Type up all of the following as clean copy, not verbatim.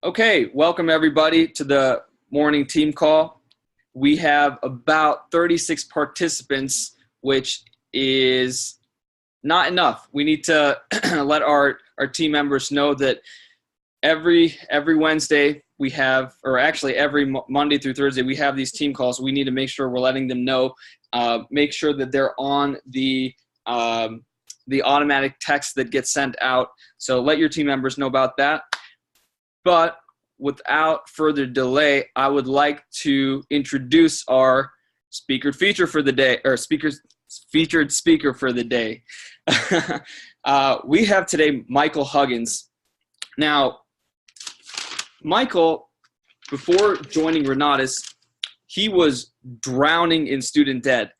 Okay, welcome everybody to the morning team call. We have about 36 participants, which is not enough. We need to let our team members know that every Wednesday we have, or actually every Monday through Thursday, we have these team calls. We need to make sure we're letting them know, make sure that they're on the automatic text that gets sent out. So let your team members know about that. But without further delay, I would like to introduce our speaker feature for the day, or featured speaker for the day. We have today Michael Huggins. Now, Michael, before joining Renatus, he was drowning in student debt.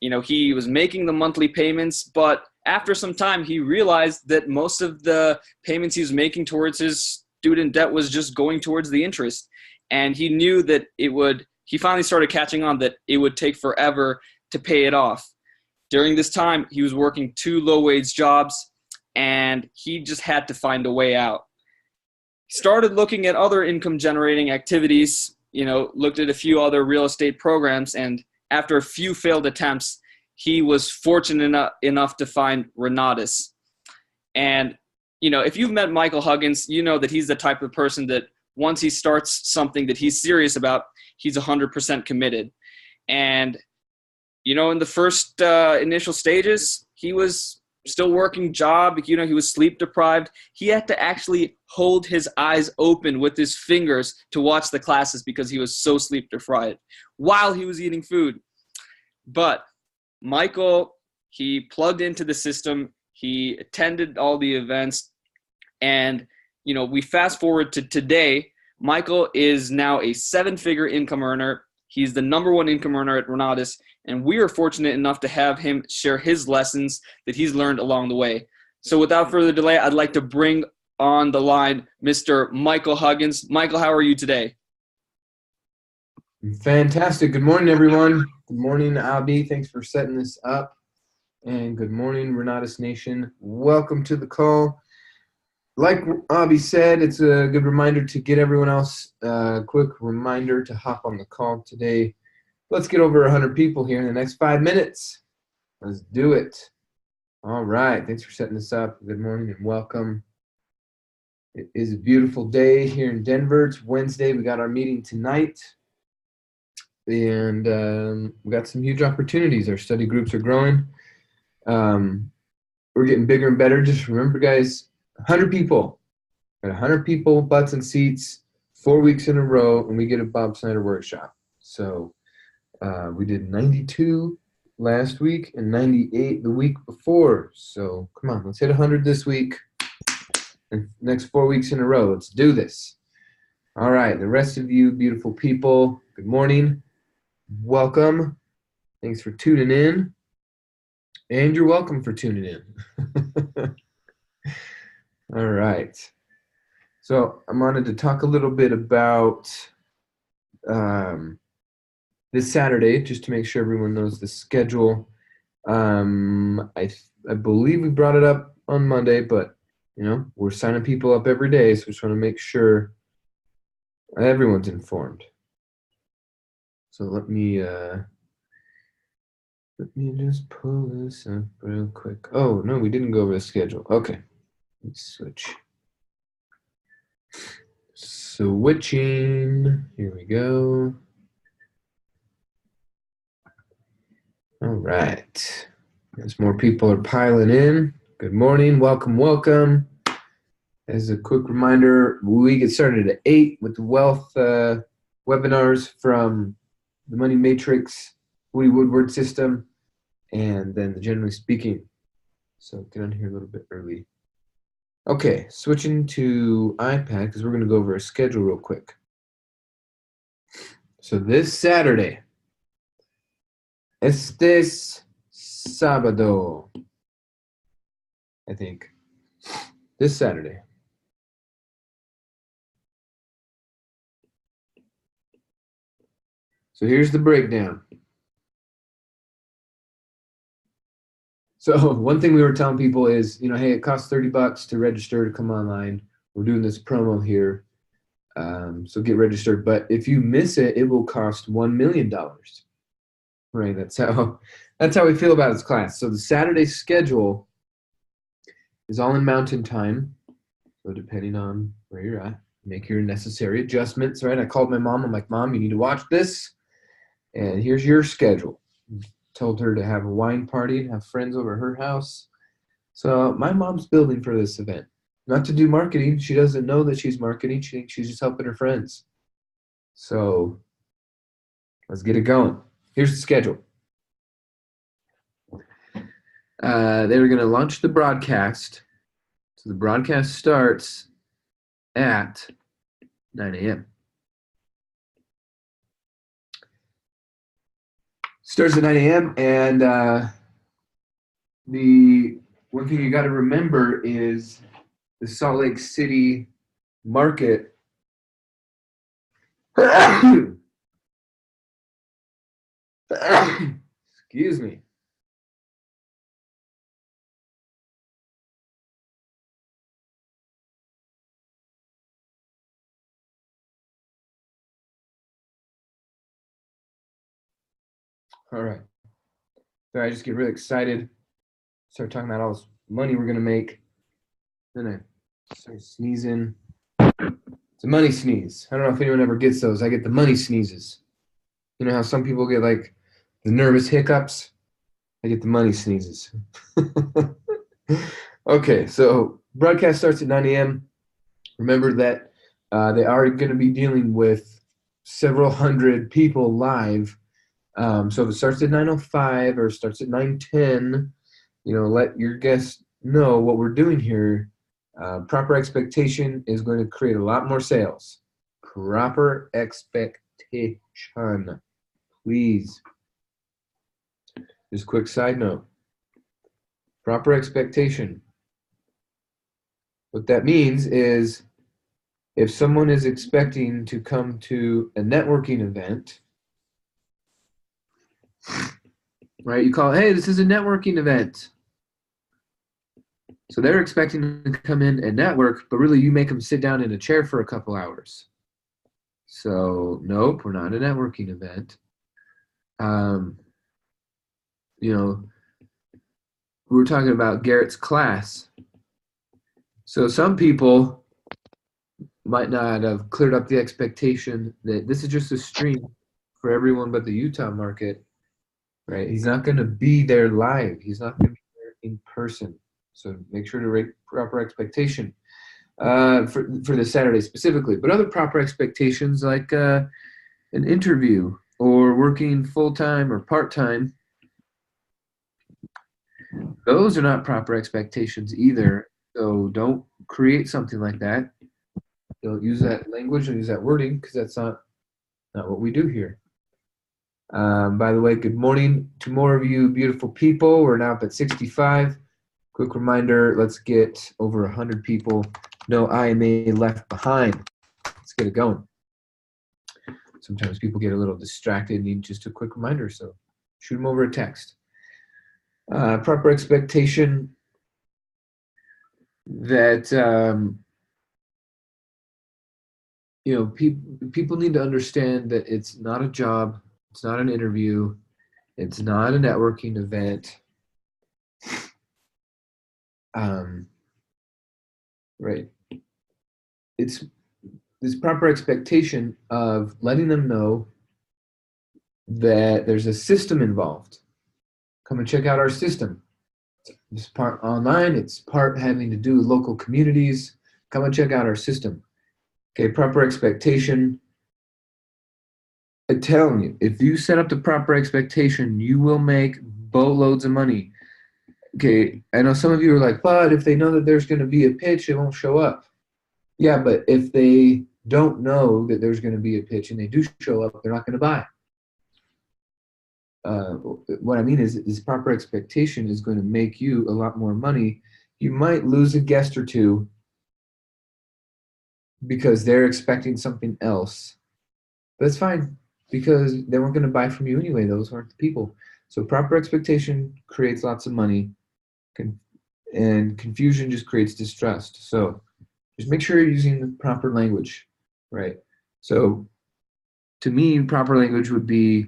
He was making the monthly payments, but after some time, he realized that most of the payments he was making towards his student debt was just going towards the interest. And he knew that he finally started catching on that it would take forever to pay it off. During this time, he was working 2 low-wage jobs, and he just had to find a way out. He started looking at other income-generating activities, looked at a few other real estate programs, and after a few failed attempts, he was fortunate enough to find Renatus. And if you've met Michael Huggins, you know that he's the type of person that once he starts something that he's serious about, he's 100% committed. And, in the first initial stages, he was still working job. He was sleep deprived. He had to actually hold his eyes open with his fingers to watch the classes because he was so sleep deprived while he was eating food. But Michael, he plugged into the system. He attended all the events, and, we fast forward to today. Michael is now a 7-figure income earner. He's the #1 income earner at Renatus, and we are fortunate enough to have him share his lessons that he's learned along the way. So without further delay, I'd like to bring on the line Mr. Michael Huggins. Michael, how are you today? Fantastic. Good morning, everyone. Good morning, Abby. Thanks for setting this up. And good morning, Renatus Nation. Welcome to the call. Like Abby said, it's a good reminder to get everyone else a quick reminder to hop on the call today. Let's get over 100 people here in the next 5 minutes. Let's do it. All right. Thanks for setting this up. Good morning and welcome. It is a beautiful day here in Denver. It's Wednesday. We got our meeting tonight. And we got some huge opportunities. Our study groups are growing. We're getting bigger and better. Just remember, guys, 100 people. Got 100 people, butts and seats, 4 weeks in a row, and we get a Bob Snyder workshop. So we did 92 last week and 98 the week before. So come on, let's hit 100 this week. And next 4 weeks in a row. Let's do this. All right, the rest of you beautiful people, good morning. Welcome. Thanks for tuning in. And you're welcome for tuning in. All right. So I wanted to talk a little bit about this Saturday, just to make sure everyone knows the schedule. I believe we brought it up on Monday, but we're signing people up every day, so we just want to make sure everyone's informed. So let me just pull this up real quick. Oh, no, we didn't go over the schedule. Okay, let's switch. Switching. Here we go. All right. As more people are piling in, good morning. Welcome, welcome. As a quick reminder, we get started at 8 with the wealth webinars from the Money Matrix, Woody Woodward system, and then the Generally Speaking. So get on here a little bit early. Okay, switching to iPad because we're going to go over a schedule real quick. So this Saturday, este sábado, I think, this Saturday. So here's the breakdown. So one thing we were telling people is, hey, it costs $30 to register to come online. We're doing this promo here. So get registered. But if you miss it, it will cost $1 million. Right? That's how we feel about this class. So the Saturday schedule is all in Mountain Time. So depending on where you're at, make your necessary adjustments, right? I called my mom. I'm like, Mom, you need to watch this. And here's your schedule. Told her to have a wine party and have friends over at her house. So my mom's building for this event. Not to do marketing. She doesn't know that she's marketing. She thinks she's just helping her friends. So let's get it going. Here's the schedule. They were going to launch the broadcast. So the broadcast starts at 9 a.m. Starts at 9 a.m. And the one thing you got to remember is the Salt Lake City market. Excuse me. All right. So I just get really excited. Start talking about all this money we're gonna make. Then I start sneezing. It's a money sneeze. I don't know if anyone ever gets those. I get the money sneezes. You know how some people get like the nervous hiccups? I get the money sneezes. Okay, so broadcast starts at 9 a.m. Remember that they are going to be dealing with several hundred people live. So if it starts at 9:05 or starts at 9:10, let your guests know what we're doing here. Proper expectation is going to create a lot more sales. Proper expectation, please. Just a quick side note. Proper expectation. What that means is if someone is expecting to come to a networking event, right? You call, hey, this is a networking event. So they're expecting to come in and network, but really you make them sit down in a chair for a couple hours. So nope, we're not a networking event. We were talking about Garrett's class. So some people might not have cleared up the expectation that this is just a stream for everyone but the Utah market, right? He's not going to be there live. He's not going to be there in person. So make sure to rate proper expectation for the Saturday specifically. But other proper expectations like an interview or working full-time or part-time, those are not proper expectations either. So don't create something like that. Don't use that language and use that wording because that's not what we do here. By the way, good morning to more of you beautiful people. We're now up at 65. Quick reminder, let's get over 100 people. No IMA left behind. Let's get it going. Sometimes people get a little distracted and need just a quick reminder, so shoot them over a text. Proper expectation that people need to understand that it's not a job, it's not an interview, it's not a networking event. Right. It's this proper expectation of letting them know that there's a system involved. Come and check out our system. It's part online, it's part having to do with local communities. Come and check out our system. Okay, proper expectation. I'm telling you, if you set up the proper expectation, you will make boatloads of money. Okay, I know some of you are like, but if they know that there's going to be a pitch, they won't show up. Yeah, but if they don't know that there's going to be a pitch and they do show up, they're not going to buy. What I mean is proper expectation is going to make you a lot more money. You might lose a guest or two because they're expecting something else. But it's fine because they weren't going to buy from you anyway. Those weren't the people. So proper expectation creates lots of money, and confusion just creates distrust. So just make sure you're using the proper language. right? So to me, proper language would be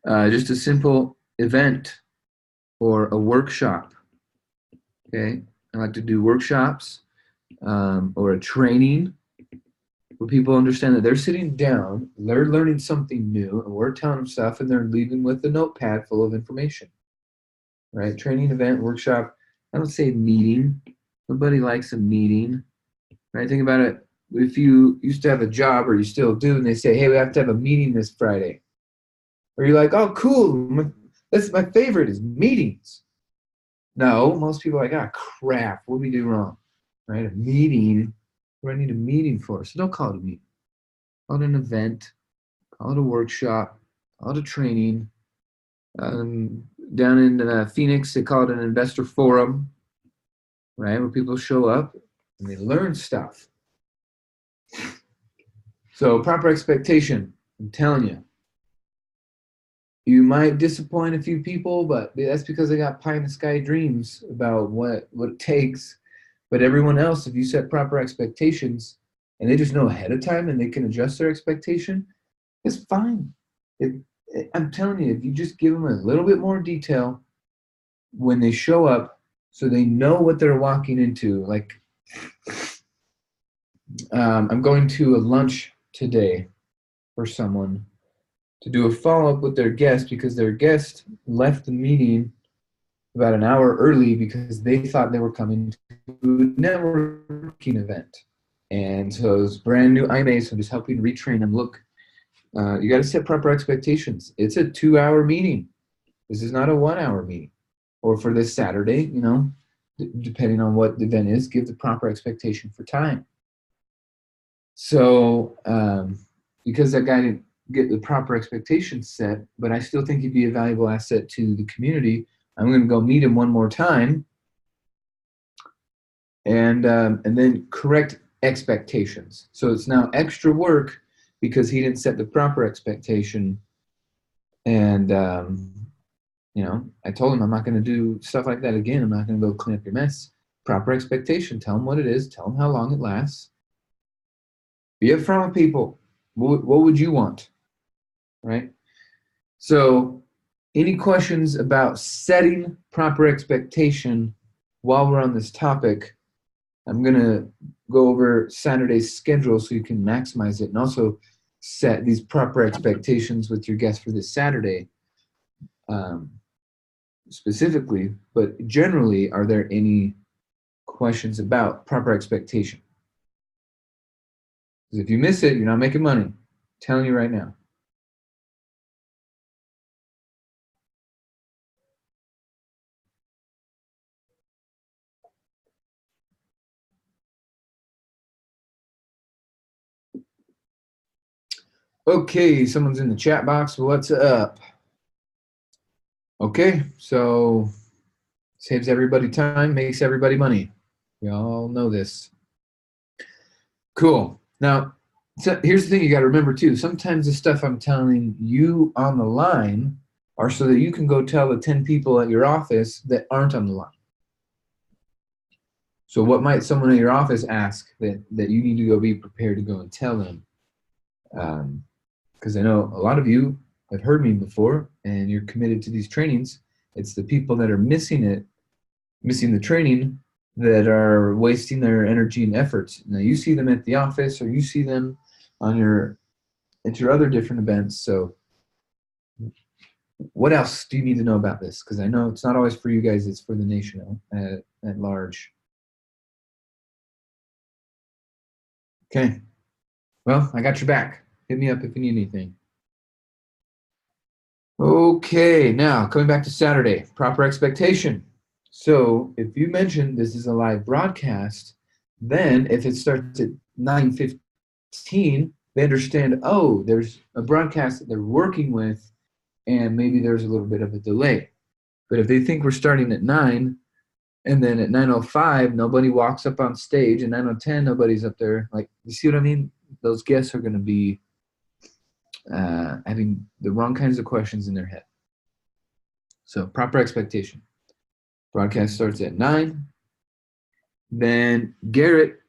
just a simple event or a workshop. Okay, I like to do workshops or a training where people understand that they're sitting down, they're learning something new, and we're telling them stuff, and they're leaving with a notepad full of information. Right? Training, event, workshop. I don't say meeting. Nobody likes a meeting. Right? Think about it. If you used to have a job, or you still do, and they say, "Hey, we have to have a meeting this Friday," or you're like, "Oh, cool. That's my favorite is meetings." No, most people are like, "Ah, crap. What did we do wrong?" Right? A meeting. What do I need a meeting for? So don't call it a meeting. Call it an event. Call it a workshop. Call it a training. Down in Phoenix, they call it an investor forum, right? Where people show up and they learn stuff. So proper expectation, I'm telling you. You might disappoint a few people, but that's because they got pie in the sky dreams about what it takes. But everyone else, if you set proper expectations and they just know ahead of time and they can adjust their expectation, it's fine. I'm telling you, if you just give them a little bit more detail when they show up so they know what they're walking into. Like, I'm going to a lunch today for someone to do a follow-up with their guest because their guest left the meeting about an hour early because they thought they were coming to a networking event. And so it's brand new IMA, so I'm just helping retrain them. Look, you got to set proper expectations. It's a 2-hour meeting. This is not a 1-hour meeting. Or for this Saturday, depending on what the event is, give the proper expectation for time. So because that guy didn't get the proper expectations set, but I still think he'd be a valuable asset to the community, I'm going to go meet him one more time and then correct expectations. So it's now extra work because he didn't set the proper expectation. And I told him I'm not going to do stuff like that again. I'm not going to go clean up your mess. Proper expectation. Tell them what it is. Tell them how long it lasts. Be upfront with people. What would you want? Right? So any questions about setting proper expectation while we're on this topic? I'm going to go over Saturday's schedule so you can maximize it and also set these proper expectations with your guests for this Saturday. Specifically, but generally, are there any questions about proper expectation? Because if you miss it, you're not making money. I'm telling you right now. Okay, someone's in the chat box. What's up? Okay, so saves everybody time, makes everybody money. We all know this. Cool. Now, so here's the thing you got to remember too. Sometimes the stuff I'm telling you on the line are so that you can go tell the 10 people at your office that aren't on the line. So what might someone at your office ask that you need to go be prepared to go and tell them? Because I know a lot of you have heard me before and you're committed to these trainings. It's the people that are missing the training, that are wasting their energy and efforts. Now you see them at the office or you see them at your other different events. So what else do you need to know about this? Because I know it's not always for you guys, it's for the nation at large. Okay. Well, I got your back. Hit me up if you need anything. Okay, now coming back to Saturday, proper expectation. So if you mention this is a live broadcast, then if it starts at 9:15, they understand, oh, there's a broadcast that they're working with, and maybe there's a little bit of a delay. But if they think we're starting at 9, and then at 9:05, nobody walks up on stage, and 9:10, nobody's up there. Like, you see what I mean? Those guests are going to be having the wrong kinds of questions in their head. So proper expectation. Broadcast starts at 9. Then Garrett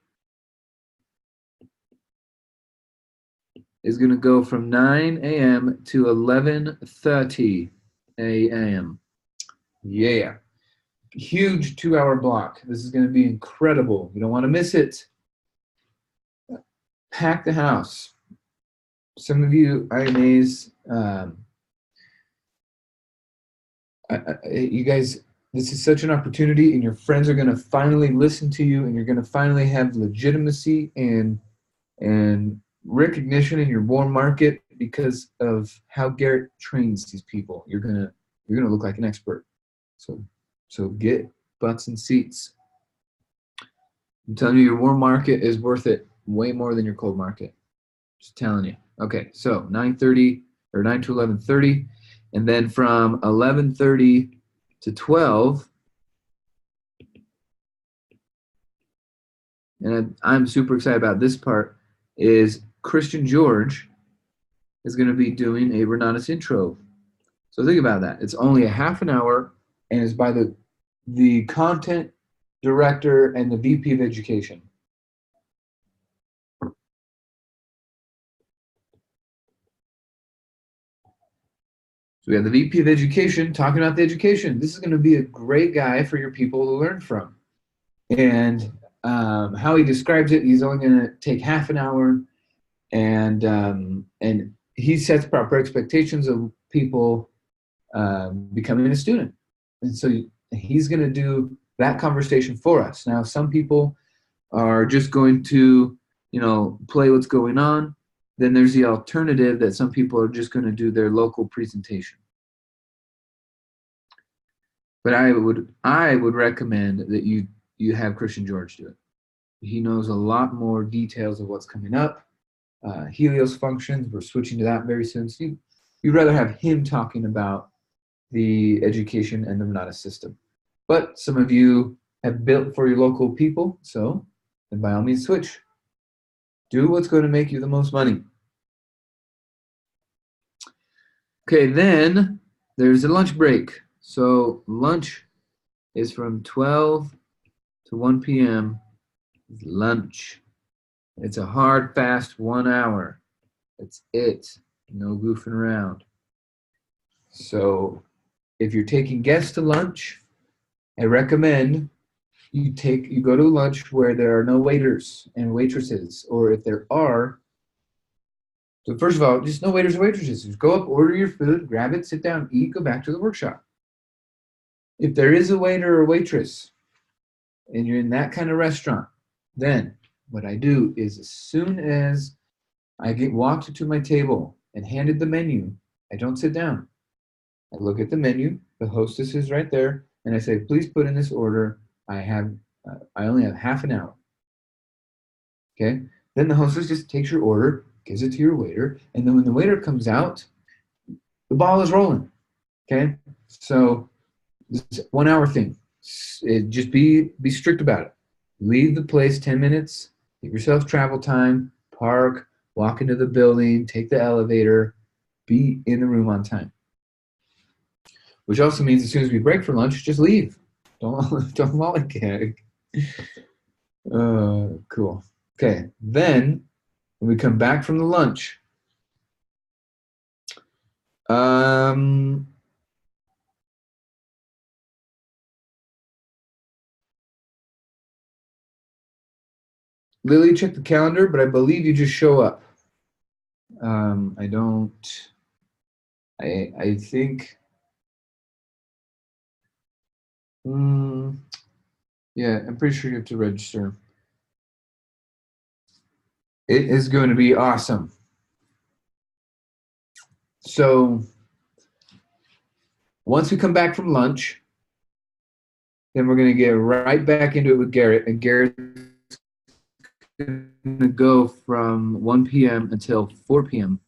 is going to go from 9 a.m. to 11:30 a.m. Yeah. Huge 2-hour block. This is going to be incredible. You don't want to miss it. Pack the house. Some of you IMAs, you guys, this is such an opportunity, and your friends are going to finally listen to you, and you're going to finally have legitimacy and recognition in your warm market because of how Garrett trains these people. You're gonna look like an expert. So get butts and seats. I'm telling you, your warm market is worth it way more than your cold market. Just telling you. Okay, so 9:30 or 9 to 11:30, and then from 11:30 to 12. And I'm super excited about this part, is Christian George is going to be doing a Renatus intro. So think about that. It's only a half an hour, and it's by the content director and the VP of education. So we have the VP of education talking about the education. This is going to be a great guy for your people to learn from. And how he describes it, he's only going to take half an hour, and he sets proper expectations of people becoming a student. And so he's going to do that conversation for us. Now, some people are just going to, play what's going on. Then there's the alternative that some people are just going to do their local presentation. But I would recommend that you have Christian George do it. He knows a lot more details of what's coming up. Helios functions, we're switching to that very soon. So you'd rather have him talking about the education and the Renatus system. But some of you have built for your local people, so then by all means switch. Do what's going to make you the most money. Okay, then there's a lunch break. So lunch is from 12 to 1 p.m. Lunch. It's a hard, fast 1 hour. That's it. No goofing around. So if you're taking guests to lunch, I recommend you go to lunch where there are no waiters and waitresses, or if there are, so first of all, just no waiters or waitresses. Just go up, order your food, grab it, sit down, eat, go back to the workshop. If there is a waiter or waitress and you're in that kind of restaurant, then what I do is as soon as I get walked to my table and handed the menu, I don't sit down. I look at the menu, the hostess is right there, and I say, please put in this order. I only have half an hour. Okay? Then the hostess just takes your order, gives it to your waiter, and then when the waiter comes out, the ball is rolling. Okay? So this is a 1 hour thing. Just be strict about it. Leave the place 10 minutes, give yourself travel time, park, walk into the building, take the elevator, be in the room on time. Which also means as soon as we break for lunch, just leave. Don't lollygag. Cool. Okay, then when we come back from the lunch, Lily, check the calendar, but I believe you just show up. I think, yeah, I'm pretty sure you have to register. It is going to be awesome. So once we come back from lunch, then we're going to get right back into it with Garrett, and Garrett's going to go from 1 p.m. until 4 p.m.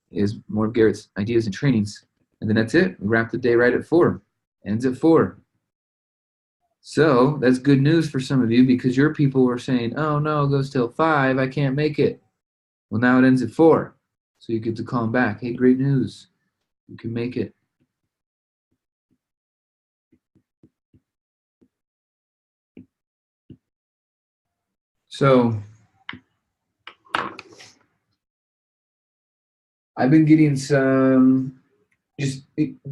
is more of Garrett's ideas and trainings, and then that's it. We wrap the day right at 4. Ends at 4. So that's good news for some of you because your people were saying, oh no, it goes till 5, I can't make it. Well, now it ends at 4. So you get to call them back. Hey, great news. You can make it. So I've been getting some just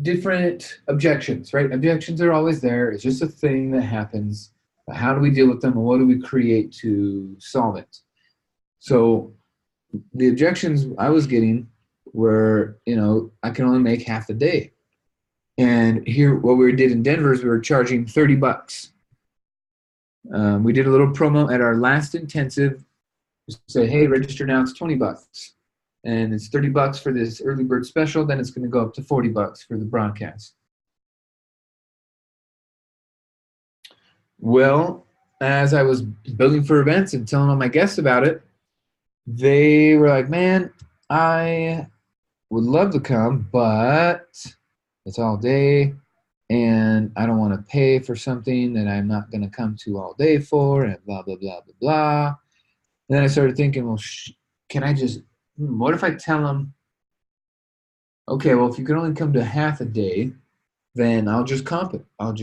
different objections, right? Objections are always there. It's just a thing that happens. But how do we deal with them, and what do we create to solve it? So the objections I was getting were, I can only make half a day. And here, what we did in Denver is we were charging $30. We did a little promo at our last intensive. Say, hey, register now. It's $20, and it's $30 for this early bird special. Then it's going to go up to $40 for the broadcast. Well, as I was building for events and telling all my guests about it, they were like, man, I would love to come, but it's all day, and I don't want to pay for something that I'm not going to come to all day for, and blah, blah, blah, blah, blah. And then I started thinking, well, can I just, what if I tell them, okay, well, if you can only come to half a day, then I'll just comp it. I want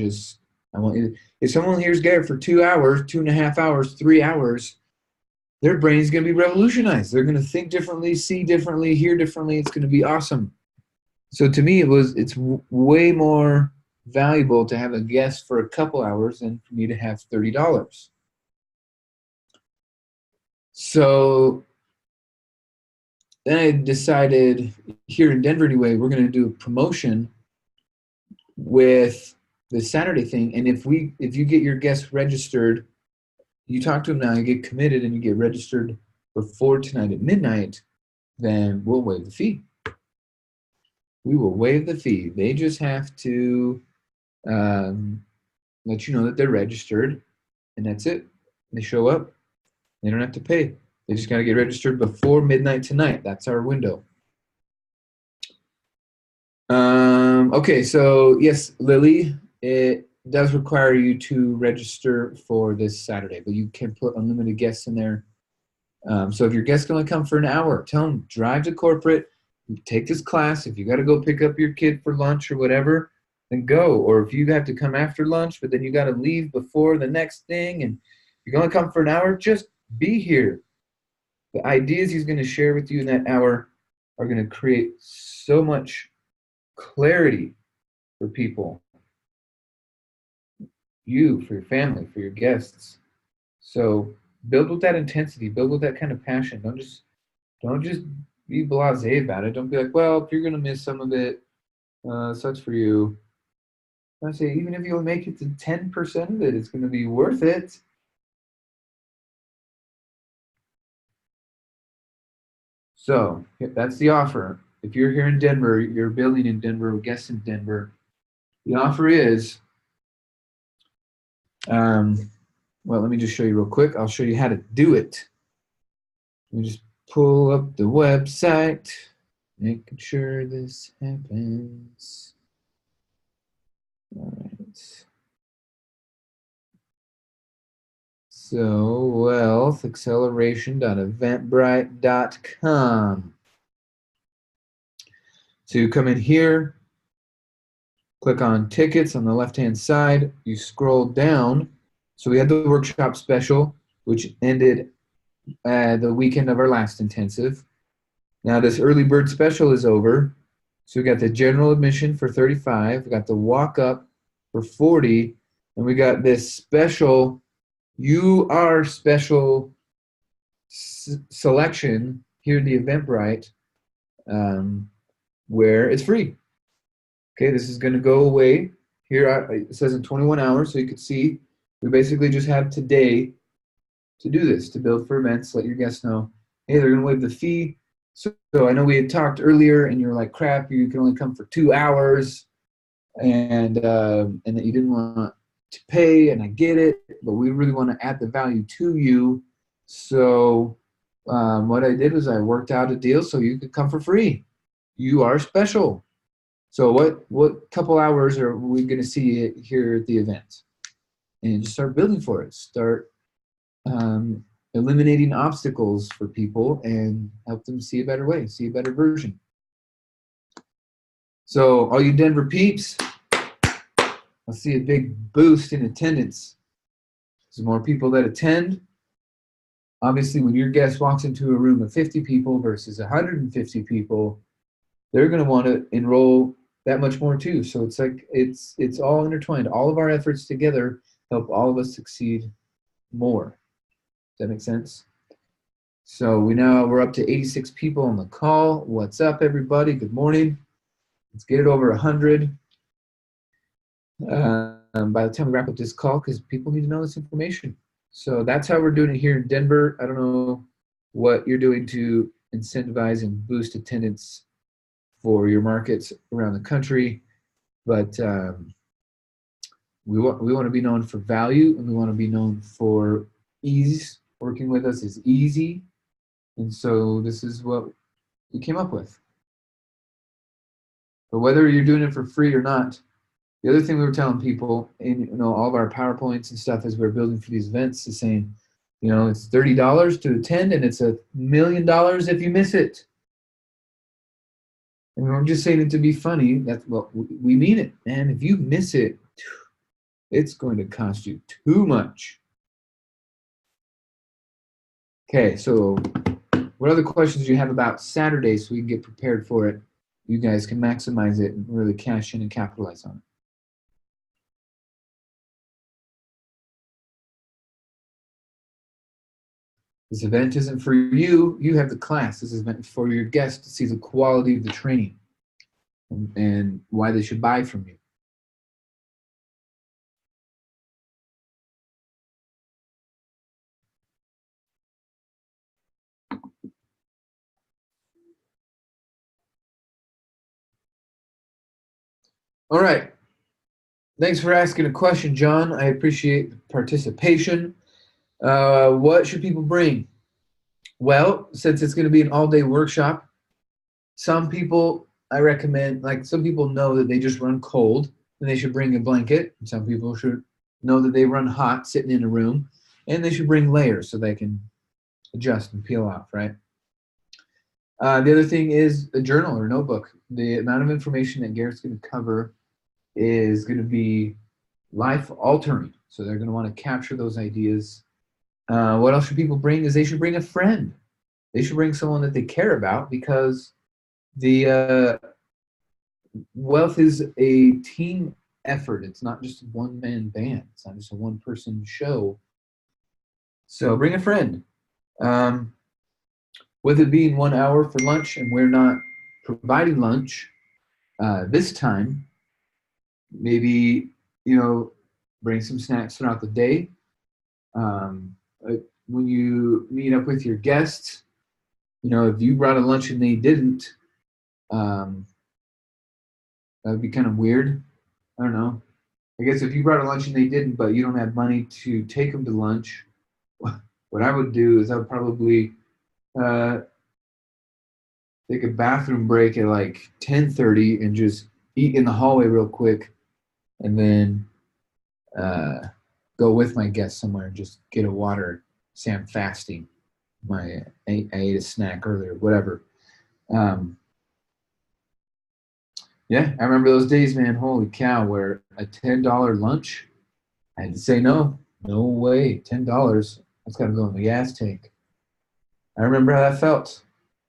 you to, if someone hears Garrett for 2 hours, 2.5 hours, 3 hours, their brain is going to be revolutionized. They're going to think differently, see differently, hear differently. It's going to be awesome. So to me, it's way more valuable to have a guest for a couple hours than for me to have $30. So then I decided, here in Denver anyway, we're going to do a promotion with the Saturday thing. And if you get your guests registered, you talk to them now, you get committed, and you get registered before tonight at midnight, then we'll waive the fee. We will waive the fee. They just have to let you know that they're registered, and that's it. They show up. They don't have to pay. They just got to get registered before midnight tonight. That's our window. Okay, so yes, Lily, it does require you to register for this Saturday, but you can put unlimited guests in there. So if your guest's going to come for an hour, tell them, drive to corporate, take this class. If you got to go pick up your kid for lunch or whatever, then go. Or if you have to come after lunch, but then you got to leave before the next thing, and you're going to come for an hour, just be here. The ideas he's going to share with you in that hour are going to create so much clarity for people, you, for your family, for your guests. So build with that intensity, build with that kind of passion. Don't just be blasé about it. Don't be like, well, if you're going to miss some of it, sucks for you. I say, even if you'll make it to 10% of it, it's going to be worth it. So that's the offer. If you're here in Denver, you're building in Denver, guests in Denver, the offer is, well, let me just show you real quick. I'll show you how to do it. Let me just pull up the website, making sure this happens. All right. So, wealthacceleration.eventbrite.com. So you come in here, click on tickets on the left-hand side. You scroll down. So we had the workshop special, which ended the weekend of our last intensive. Now this early bird special is over. So we got the general admission for $35. We got the walk-up for $40. And we got this special, you are special selection here at the Eventbrite, where it's free. Okay, this is going to go away. Here it says in 21 hours, so you can see we basically just have today to do this, to build for events, let your guests know, hey, they're going to waive the fee. So I know we had talked earlier, and you were like, crap, you can only come for 2 hours, and that you didn't want to pay, and I get it, but we really want to add the value to you. So what I did was I worked out a deal so you could come for free. You are special. So what couple hours are we going to see here at the event? And just start building for it. Start eliminating obstacles for people and help them see a better way, see a better version. So all you Denver peeps, I'll see a big boost in attendance. There's more people that attend. Obviously, when your guest walks into a room of 50 people versus 150 people, they're going to want to enroll that much more too. So it's like it's all intertwined. All of our efforts together help all of us succeed more. Does that make sense? So we're up to 86 people on the call. What's up, everybody? Good morning. Let's get it over 100 by the time we wrap up this call, because people need to know this information. So that's how we're doing it here in Denver. I don't know what you're doing to incentivize and boost attendance for your markets around the country, but we want to be known for value, and we want to be known for ease. Working with us is easy, and so this is what we came up with. But whether you're doing it for free or not, the other thing we were telling people in all of our PowerPoints and stuff as we're building for these events is saying, it's $30 to attend, and it's $1 million if you miss it. And we're just saying it to be funny. That's what we mean it. And if you miss it, it's going to cost you too much. Okay, so what other questions do you have about Saturday so we can get prepared for it? You guys can maximize it and really cash in and capitalize on it. This event isn't for you. You have the class. This is meant for your guests to see the quality of the training and why they should buy from you. All right. Thanks for asking a question, John. I appreciate the participation. What should people bring? Well, since it's going to be an all-day workshop, some people I recommend, some people know that they just run cold and they should bring a blanket. Some people should know that they run hot sitting in a room, and they should bring layers so they can adjust and peel off, right? The other thing is a journal or a notebook. The amount of information that Garrett's going to cover is going to be life-altering, so they're going to want to capture those ideas. What else should people bring is they should bring a friend. They should bring someone that they care about, because the wealth is a team effort. It's not just a one-man band. It's not just a one-person show. So bring a friend. With it being 1 hour for lunch, and we're not providing lunch this time, maybe, bring some snacks throughout the day. When you meet up with your guests, if you brought a lunch and they didn't, that would be kind of weird. I don't know. I guess if you brought a lunch and they didn't, but you don't have money to take them to lunch, what I would do is I would probably take a bathroom break at 10:30 and just eat in the hallway real quick, and then go with my guests somewhere and just get a water. Say I'm fasting. I ate a snack earlier, whatever. Yeah, I remember those days, man. Holy cow, where a $10 lunch, I had to say no. No way, $10. That's got to go in the gas tank. I remember how that felt.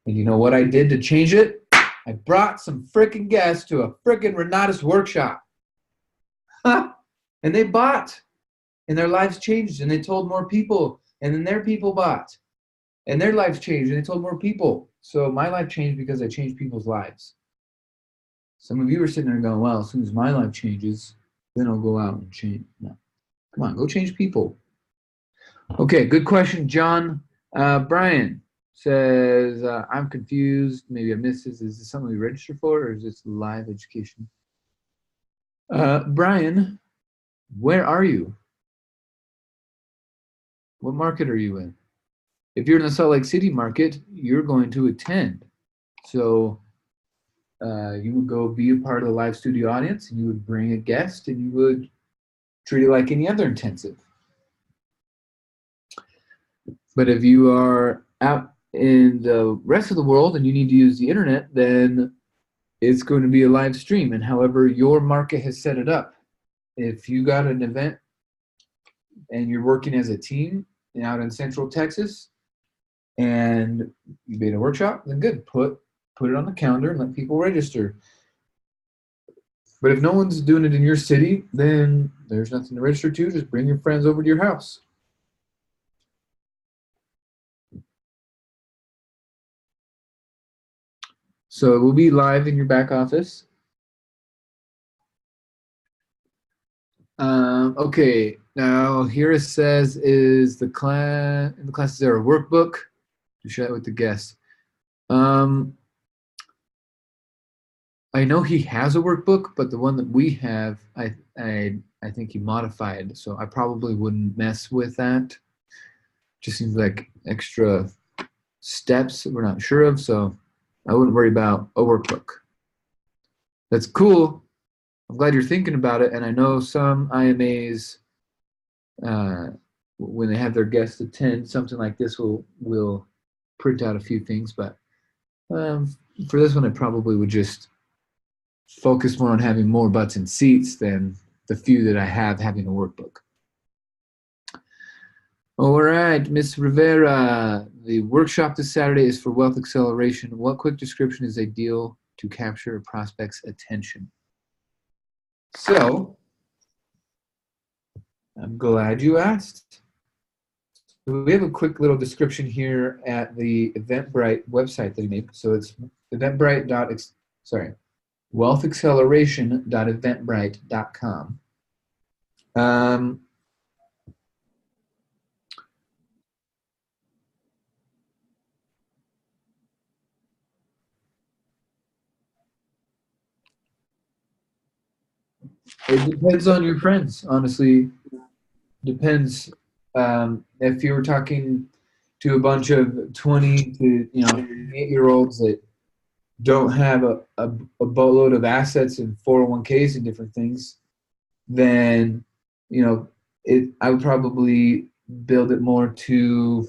And you know what I did to change it? I brought some freaking guests to a freaking Renatus workshop. And they bought. And their lives changed. And they told more people. And then their people bought. And their lives changed. And they told more people. So my life changed because I changed people's lives. Some of you are sitting there going, well, as soon as my life changes, then I'll go out and change. No. Come on, go change people. Okay, good question, John. Brian says, I'm confused. Maybe I missed this. Is this something we register for, or is this live education? Brian, where are you? What market are you in? If you're in the Salt Lake City market, you're going to attend. So you would go be a part of the live studio audience, and you would bring a guest, and you would treat it like any other intensive. But if you are out in the rest of the world and you need to use the internet, then it's going to be a live stream, and however your market has set it up. If you got an event and you're working as a team out in Central Texas and you made a workshop, then good. Put put it on the calendar and let people register. But if no one's doing it in your city, then there's nothing to register to. Just bring your friends over to your house. So it will be live in your back office. Okay, now here it says, is the class, in the class, is there a workbook? To share that with the guests. I know he has a workbook, but the one that we have, I think he modified, so I probably wouldn't mess with that. Just seems like extra steps that we're not sure of, so I wouldn't worry about a workbook. That's cool. I'm glad you're thinking about it, and I know some IMAs, when they have their guests attend, something like this will print out a few things, but for this one, I probably would just focus more on having more butts and seats than the few that I have having a workbook. All right, Miss Rivera, the workshop this Saturday is for wealth acceleration. What quick description is ideal to capture a prospect's attention? So, I'm glad you asked. We have a quick little description here at the Eventbrite website that he made. So it's wealthacceleration.eventbrite.com. It depends on your friends, honestly. Depends. If you were talking to a bunch of 20 to 8-year-olds that don't have a boatload of assets and 401ks and different things, then I would probably build it more to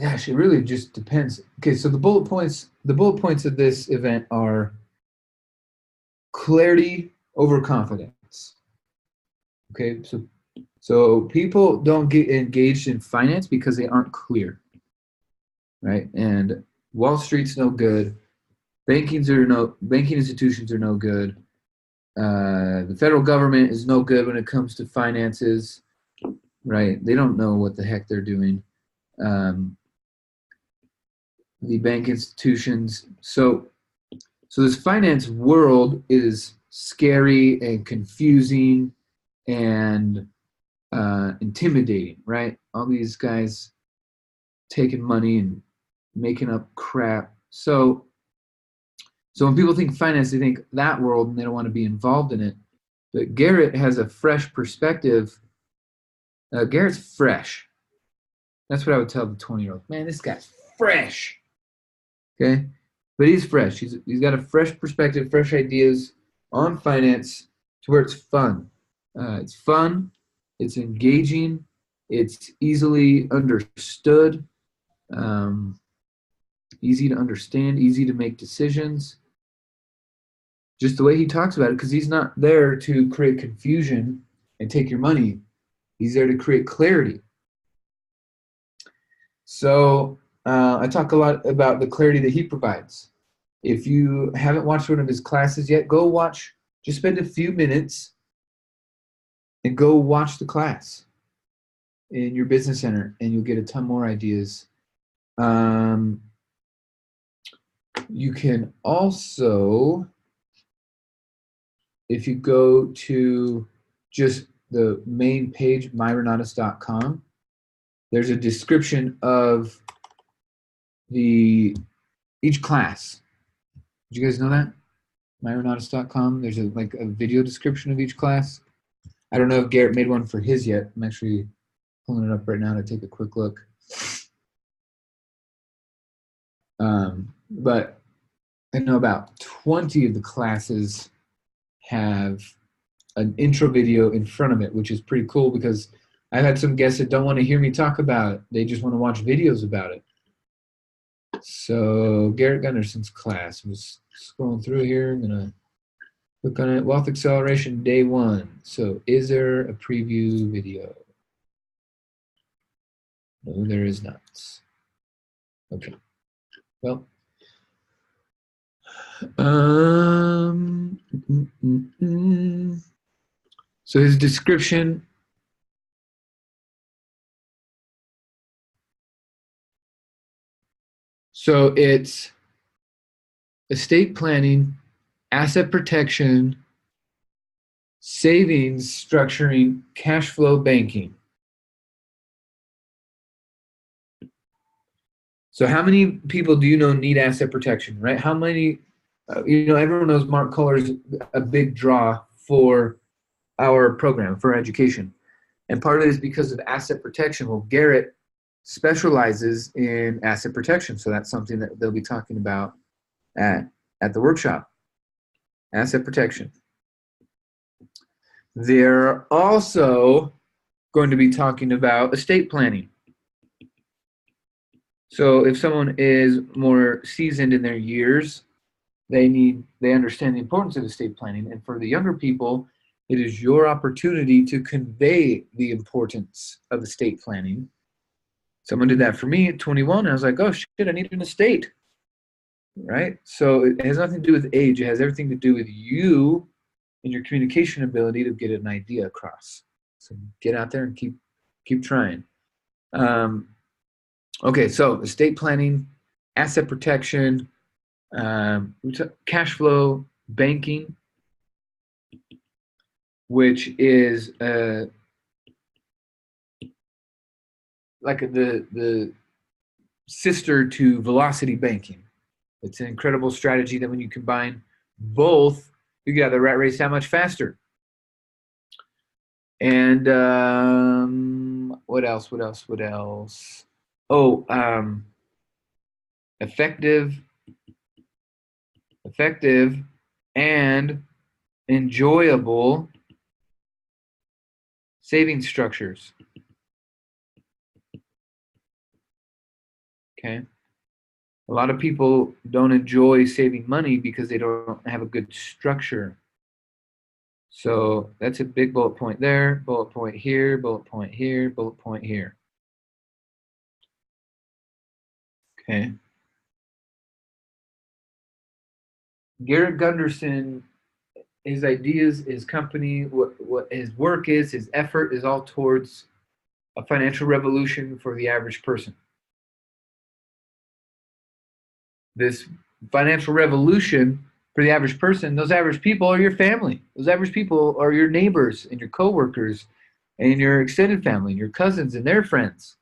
gosh, it really just depends. Okay, so the bullet points of this event are clarity over confidence. Okay, so people don't get engaged in finance because they aren't clear, right? And Wall Street's no good. Banking institutions are no good. The federal government is no good when it comes to finances, right? They don't know what the heck they're doing. The bank institutions. So this finance world is scary and confusing and intimidating, right? All these guys taking money and making up crap. So when people think finance, they think that world and they don't want to be involved in it. But Garrett has a fresh perspective. Garrett's fresh. That's what I would tell the 20-year-old. Man, this guy's fresh. Okay? But he's fresh. He's got a fresh perspective, fresh ideas on finance to where it's fun. It's fun. It's engaging. It's easily understood. Easy to understand. Easy to make decisions. Just the way he talks about it, because he's not there to create confusion and take your money. He's there to create clarity. So I talk a lot about the clarity that he provides. If you haven't watched one of his classes yet, go watch. Just spend a few minutes and go watch the class in your business center, and you'll get a ton more ideas. You can also, if you go to just the main page, myrenatus.com, there's a description of each class. Did you guys know that? myrenatus.com. There's a video description of each class. I don't know if Garrett made one for his yet. I'm actually pulling it up right now to take a quick look. But I know about 20 of the classes have an intro video in front of it, which is pretty cool because I've had some guests that don't want to hear me talk about it. They just want to watch videos about it. So Garrett Gunnarson's class. I'm just scrolling through here. I'm going to Click on it. Wealth Acceleration Day 1. So is there a preview video? No, there is not. Okay. Well, so his description. So it's estate planning, asset protection, savings, structuring, cash flow banking. So how many people do you know need asset protection, right? How many, everyone knows Mark Kohler's a big draw for our program, for education. And part of it is because of asset protection. Well, Garrett specializes in asset protection. So that's something that they'll be talking about at the workshop, asset protection. They're also going to be talking about estate planning. So if someone is more seasoned in their years, they understand the importance of estate planning. And for the younger people, it is your opportunity to convey the importance of estate planning. Someone did that for me at 21. I was like, oh shit, I need an estate, right? So it has nothing to do with age. It has everything to do with you and your communication ability to get an idea across. So get out there and keep trying. Okay, so estate planning, asset protection, cash flow banking, which is like the sister to velocity banking. It's an incredible strategy that when you combine both, you get the rat race that much faster. And what else? Oh, effective and enjoyable saving structures. Okay. A lot of people don't enjoy saving money because they don't have a good structure. So that's a big bullet point there, bullet point here, bullet point here, bullet point here. Okay. Garrett Gunderson, his ideas, his company, what his work is, his effort is all towards a financial revolution for the average person. This financial revolution for the average person, those average people are your family. Those average people are your neighbors and your coworkers and your extended family and your cousins and their friends.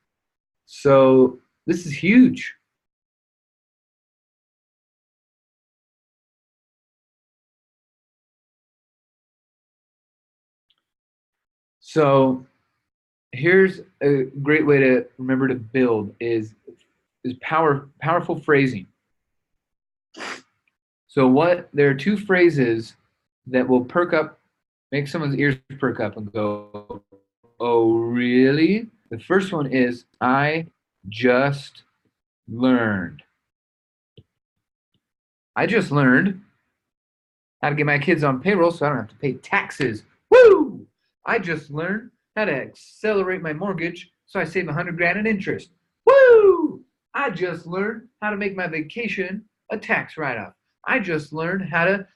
So this is huge. So here's a great way to remember to build is powerful phrasing. So there are two phrases that will make someone's ears perk up and go, oh, really? The first one is, I just learned. I just learned how to get my kids on payroll so I don't have to pay taxes. Woo! I just learned how to accelerate my mortgage so I save 100 grand in interest. Woo! I just learned how to make my vacation a tax write-off. I just learned, and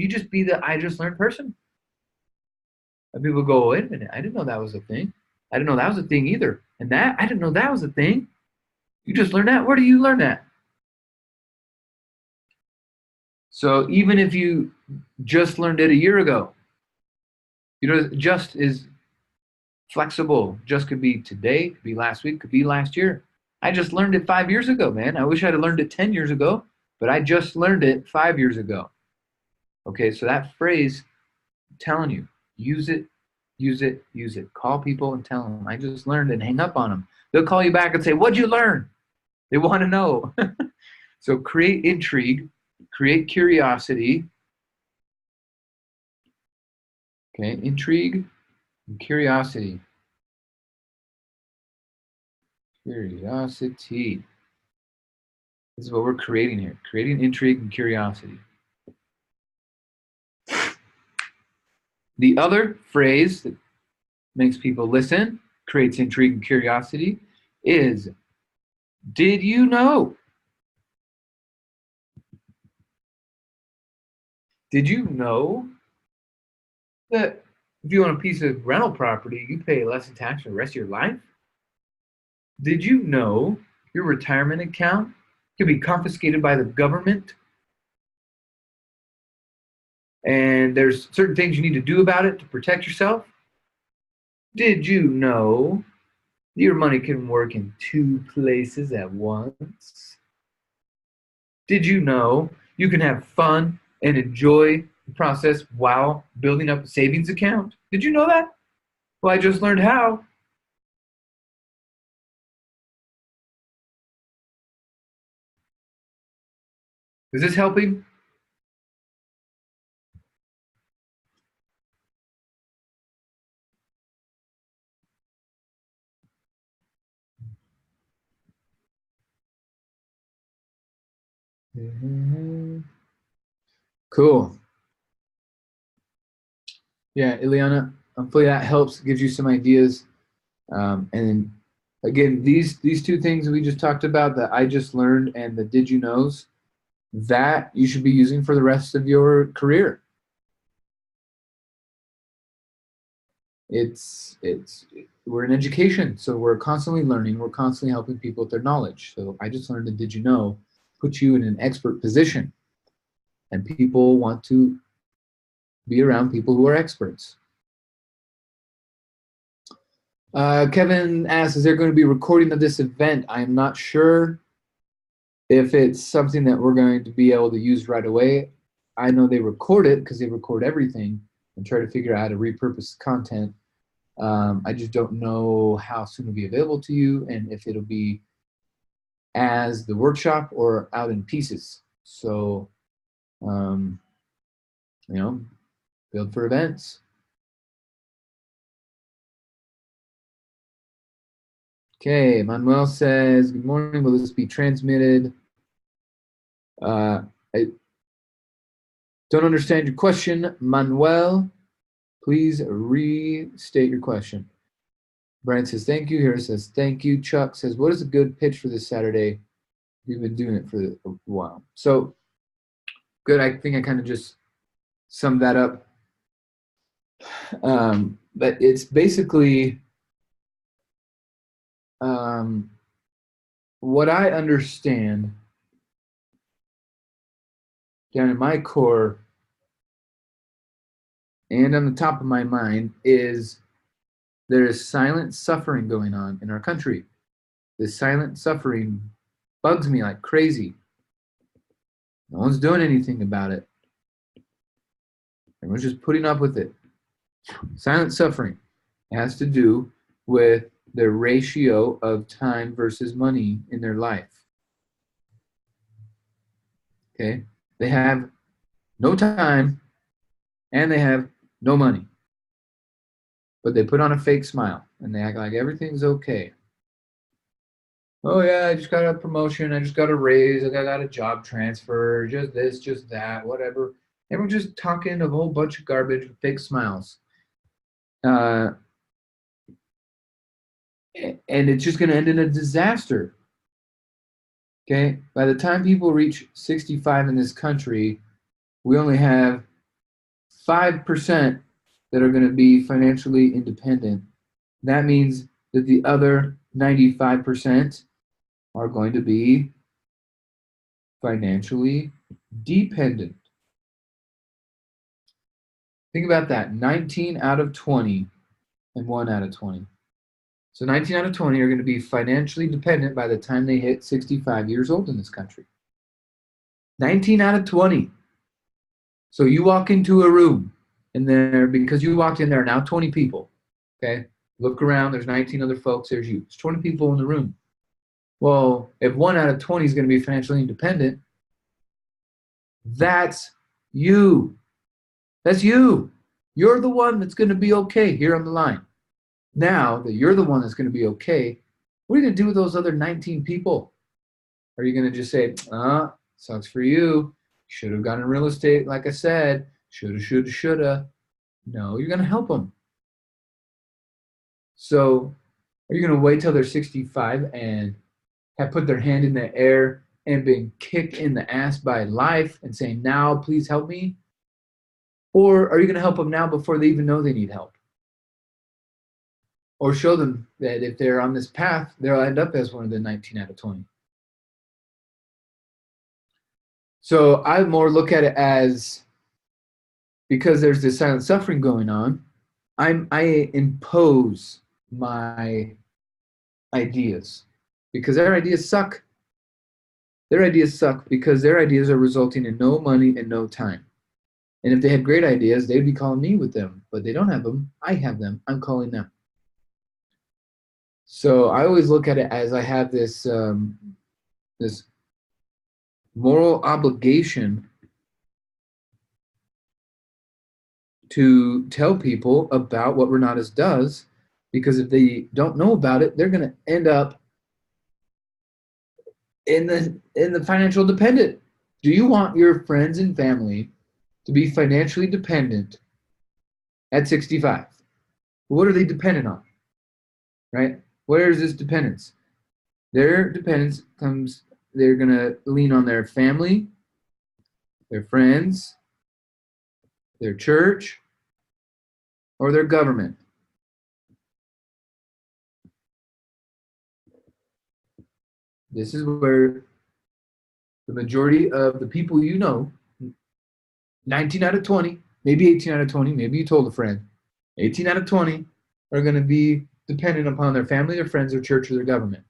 you just be the I just learned person. And people go, wait a minute, I didn't know that was a thing. I didn't know that was a thing either. And that, I didn't know that was a thing. You just learned that? Where do you learn that? So even if you just learned it a year ago, just is flexible. Just could be today, could be last week, could be last year. I just learned it 5 years ago, man. I wish I'd have learned it 10 years ago, but I just learned it 5 years ago. Okay, so that phrase, I'm telling you, use it. Call people and tell them, I just learned, and hang up on them. They'll call you back and say, what'd you learn? They want to know. So create intrigue, create curiosity. Okay, intrigue and curiosity. Curiosity. This is what we're creating here, creating intrigue and curiosity. The other phrase that makes people listen, creates intrigue and curiosity, is, did you know? Did you know that if you own a piece of rental property, you pay less in tax for the rest of your life? Did you know your retirement account can be confiscated by the government? And there's certain things you need to do about it to protect yourself? Did you know your money can work in two places at once? Did you know you can have fun and enjoy the process while building up a savings account? Did you know that? Well, I just learned how. Is this helping? Cool. Yeah, Ileana, hopefully that helps, gives you some ideas. And again, these two things we just talked about that I just learned and the did you knows, that you should be using for the rest of your career. We're in education, so we're constantly learning, we're constantly helping people with their knowledge. So I just learned the did you know put you in an expert position, and people want to be around people who are experts. Kevin asks, is there going to be a recording of this event? I'm not sure if it's something that we're going to be able to use right away. I know they record it because they record everything and try to figure out how to repurpose content. I just don't know how soon it'll be available to you and if it'll be as the workshop or out in pieces. So, build for events. Okay, Manuel says, good morning, will this be transmitted? I don't understand your question, Manuel. Please restate your question. Brian says, thank you. Harris says, thank you. Chuck says, what is a good pitch for this Saturday? You've been doing it for a while. So, good. I think I kind of just summed that up. But it's basically what I understand down in my core and on the top of my mind is there is silent suffering going on in our country. This silent suffering bugs me like crazy. No one's doing anything about it. Everyone's just putting up with it. Silent suffering has to do with the ratio of time versus money in their life. Okay? They have no time and they have no money. But they put on a fake smile and they act like everything's okay. Oh yeah, I just got a promotion, I just got a raise, I got a job transfer, just this, just that, whatever. Everyone's just talking a whole bunch of garbage with fake smiles. And it's just going to end in a disaster. Okay? By the time people reach 65 in this country, we only have 5% that are going to be financially independent. That means that the other 95% are going to be financially dependent. Think about that. 19 out of 20 and 1 out of 20. So 19 out of 20 are going to be financially dependent by the time they hit 65 years old in this country. 19 out of 20. So you walk into a room and there, because you walked in there, now 20 people. Okay? Look around, there's 19 other folks, there's you. There's 20 people in the room. Well, if 1 out of 20 is going to be financially independent, that's you. That's you. You're the one that's going to be okay here on the line. Now that you're the one that's going to be okay, what are you going to do with those other 19 people? Are you going to just say, sucks for you. Should have gotten real estate, like I said. Shoulda, shoulda, shoulda. No, you're going to help them. So are you going to wait till they're 65 and have put their hand in the air and been kicked in the ass by life and saying, now, please help me? Or are you going to help them now before they even know they need help? Or show them that if they're on this path, they'll end up as one of the 19 out of 20. So I more look at it as, because there's this silent suffering going on, I impose my ideas because their ideas suck. Their ideas suck because their ideas are resulting in no money and no time. And if they had great ideas, they'd be calling me with them, but they don't have them. I have them. I'm calling them. So I always look at it as I have this moral obligation to tell people about what Renatus does, because if they don't know about it, they're going to end up in the financial dependent. Do you want your friends and family to be financially dependent at 65? What are they dependent on? Right? Where is this dependence? Their dependence comes, they're going to lean on their family, their friends, their church, or their government. This is where the majority of the people you know, 19 out of 20, maybe 18 out of 20, maybe you told a friend, 18 out of 20 are going to be dependent upon their family, their friends, their church, or their government.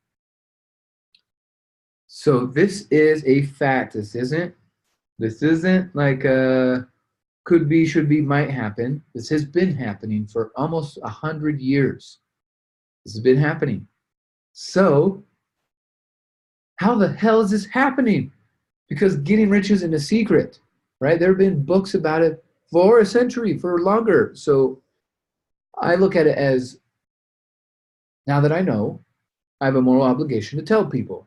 So this is a fact. This isn't like a could be, should be, might happen. This has been happening for almost 100 years. This has been happening. So how the hell is this happening? Because getting rich isn't a secret, right? There have been books about it for a century, for longer. So I look at it as, now that I know, I have a moral obligation to tell people.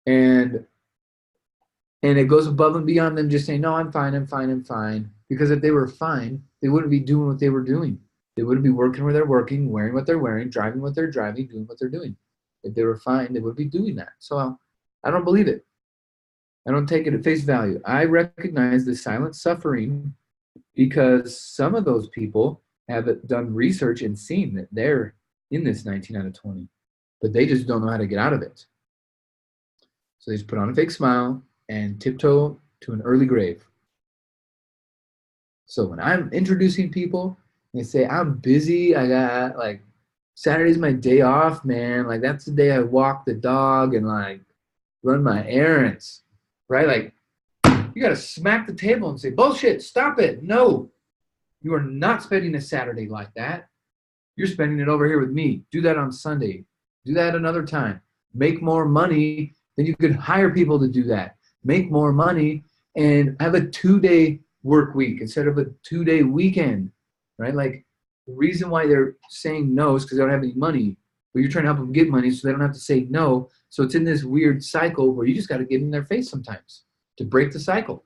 And it goes above and beyond them just saying, no, I'm fine, I'm fine, I'm fine. Because if they were fine, they wouldn't be doing what they were doing. They wouldn't be working where they're working, wearing what they're wearing, driving what they're driving, doing what they're doing. If they were fine, they would be doing that. So I don't believe it. I don't take it at face value. I recognize the silent suffering because some of those people have done research and seen that they're in this 19 out of 20, but they just don't know how to get out of it. So they just put on a fake smile and tiptoe to an early grave. So when I'm introducing people, they say, I'm busy. I got like Saturday's my day off, man. Like that's the day I walk the dog and like run my errands, right? Like you got to smack the table and say, bullshit, stop it. No, you are not spending a Saturday like that. You're spending it over here with me. Do that on Sunday. Do that another time. Make more money, then you could hire people to do that. Make more money and have a 2-day work week instead of a 2-day weekend, right? Like the reason why they're saying no is because they don't have any money, but you're trying to help them get money so they don't have to say no. So it's in this weird cycle where you just got to get in their face sometimes to break the cycle.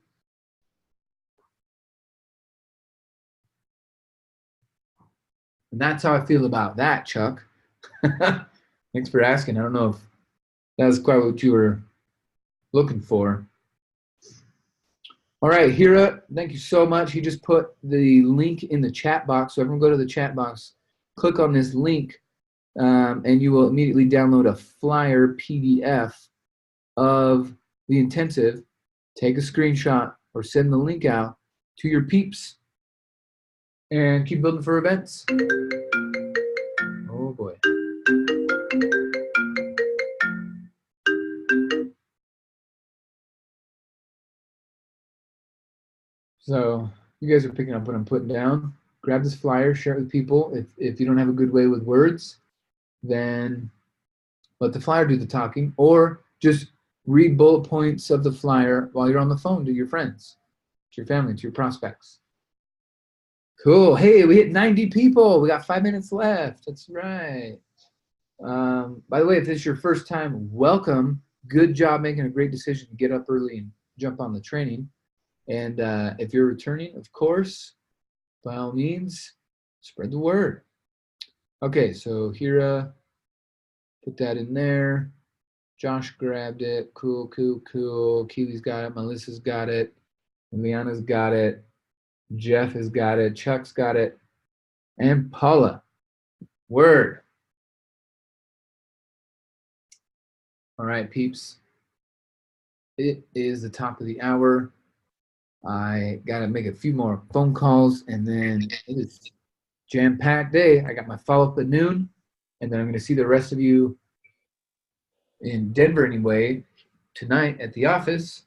And that's how I feel about that, Chuck. Thanks for asking. I don't know if that's quite what you were looking for. All right, Hira, thank you so much. He just put the link in the chat box. So everyone go to the chat box, click on this link, and you will immediately download a flyer PDF of the intensive. Take a screenshot or send the link out to your peeps and keep building for events. Oh boy. So you guys are picking up what I'm putting down. Grab this flyer, share it with people. If you don't have a good way with words, then let the flyer do the talking, or just read bullet points of the flyer while you're on the phone to your friends, to your family, to your prospects. Cool. Hey, we hit 90 people. We got 5 minutes left. That's right. By the way, if this is your first time, welcome. Good job making a great decision to get up early and jump on the training. And if you're returning, of course, by all means, spread the word. Okay, so Hira, put that in there. Josh grabbed it. Cool, cool, cool. Keely's got it. Melissa's got it. Liana's got it. Jeff has got it. Chuck's got it. And Paula. Word. All right, peeps. It is the top of the hour. I got to make a few more phone calls, and then it is jam-packed day. I got my follow-up at noon, and then I'm going to see the rest of you in Denver anyway tonight at the office.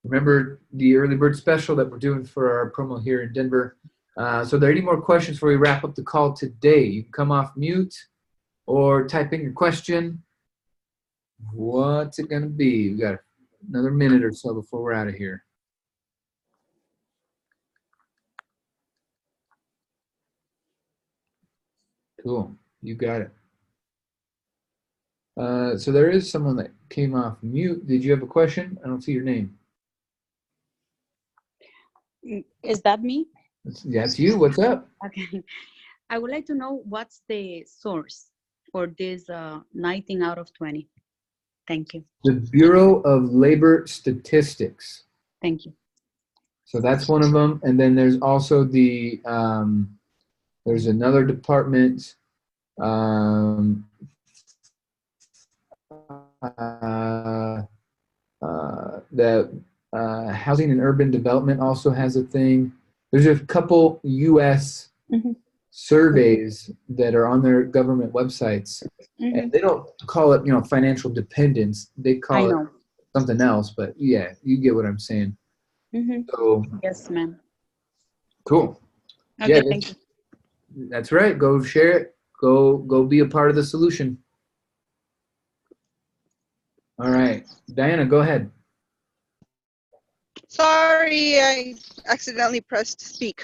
Remember the early bird special that we're doing for our promo here in Denver. So are there any more questions before we wrap up the call today? You can come off mute or type in your question. What's it going to be? We got another minute or so before we're out of here. Cool. You got it. So there is someone that came off mute. Did you have a question? I don't see your name. Is that me? That's you. What's up? Okay. I would like to know what's the source for this 19 out of 20. Thank you. The Bureau of Labor Statistics. Thank you. So that's one of them. And then there's also the, there's another department that Housing and Urban Development also has a thing. There's a couple U.S. surveys that are on their government websites, and they don't call it, financial dependence. They call it something else. But yeah, you get what I'm saying. So yes, ma'am. Cool. Okay, yeah, thank you. That's right. Go share it. Go be a part of the solution. All right, Diana, go ahead. Sorry, I accidentally pressed speak.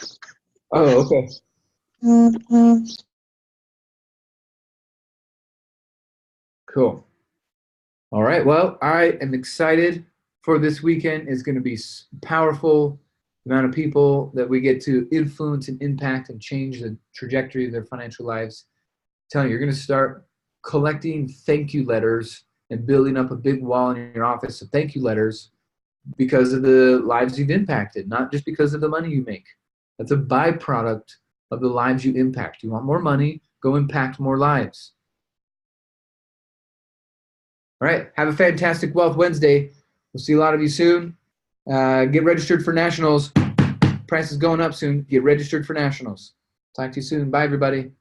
Oh, okay. Cool. All right. Well, I am excited for this weekend. It's going to be powerful. The amount of people that we get to influence and impact and change the trajectory of their financial lives. I'm telling you, you're going to start collecting thank you letters and building up a big wall in your office of thank you letters because of the lives you've impacted, not just because of the money you make. That's a byproduct of the lives you impact. You want more money, go impact more lives. All right, have a fantastic Wealth Wednesday. We'll see a lot of you soon. Get registered for nationals. Price is going up soon. Get registered for nationals. Talk to you soon. Bye, everybody.